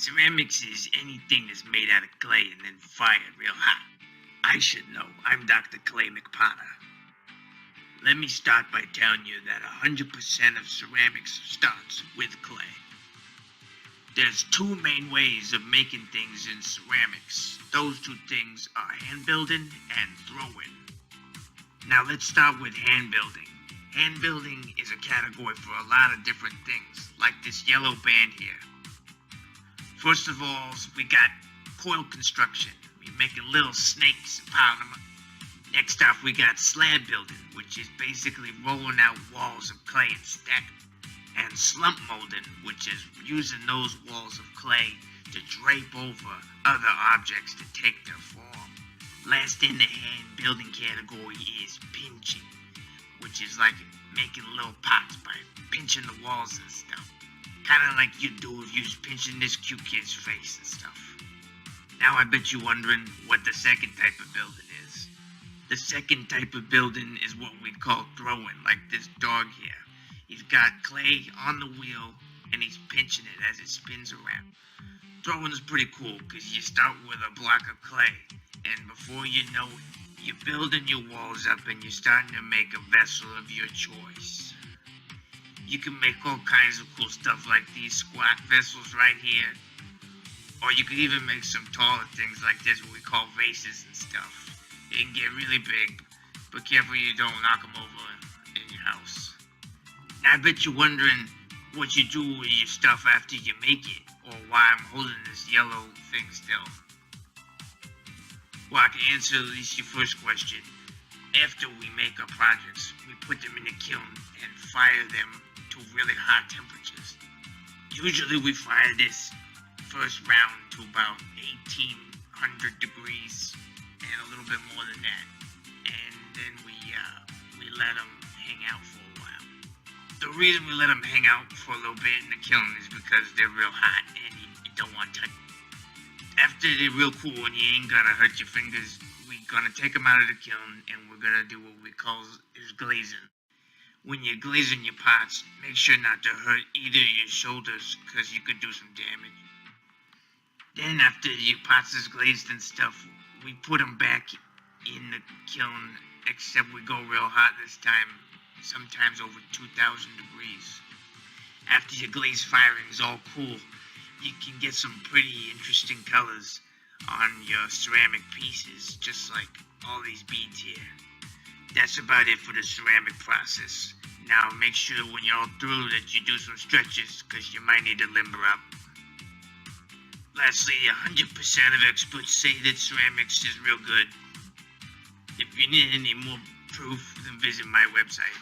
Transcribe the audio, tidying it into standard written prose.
Ceramics is anything that's made out of clay and then fired real hot. I should know. I'm Dr. Clay McPotter. Let me start by telling you that 100% of ceramics starts with clay. There's two main ways of making things in ceramics. Those two things are hand building and throwing. Now let's start with hand building. Hand building is a category for a lot of different things, like this yellow band here. First of all, we got coil construction. We're making little snakes and piling them up. Next off, we got slab building, which is basically rolling out walls of clay and stacking. And slump molding, which is using those walls of clay to drape over other objects to take their form. Last in the hand building category is pinching, which is like making little pots by pinching the walls and stuff. Kind of like you do if you was pinching this cute kid's face and stuff. Now I bet you're wondering what the second type of building is. The second type of building is what we call throwing, like this dog here. He's got clay on the wheel and he's pinching it as it spins around. Throwing is pretty cool because you start with a block of clay and before you know it, you're building your walls up and you're starting to make a vessel of your choice. You can make all kinds of cool stuff like these squat vessels right here. Or you could even make some taller things like this, what we call vases and stuff. They can get really big, but careful you don't knock them over in your house. Now I bet you're wondering what you do with your stuff after you make it, or why I'm holding this yellow thing still. Well, I can answer at least your first question. After we make our projects, we put them in the kiln and fire them to really hot temperatures. Usually we fire this first round to about 1800 degrees and a little bit more than that. And then we let them hang out for a while. The reason we let them hang out for a little bit in the kiln is because they're real hot and you don't want to touch them. After they're real cool and you ain't gonna hurt your fingers, we're gonna take them out of the kiln and we're gonna do what we call is glazing. When you're glazing your pots, make sure not to hurt either your shoulders because you could do some damage. Then after your pots is glazed and stuff, we put them back in the kiln, except we go real hot this time, sometimes over 2000 degrees. After your glaze firing is all cool, you can get some pretty interesting colors on your ceramic pieces, just like all these beads here. That's about it for the ceramic process. Now make sure when you're all through that you do some stretches because you might need to limber up. Lastly, 100% of experts say that ceramics is real good. If you need any more proof, then visit my website.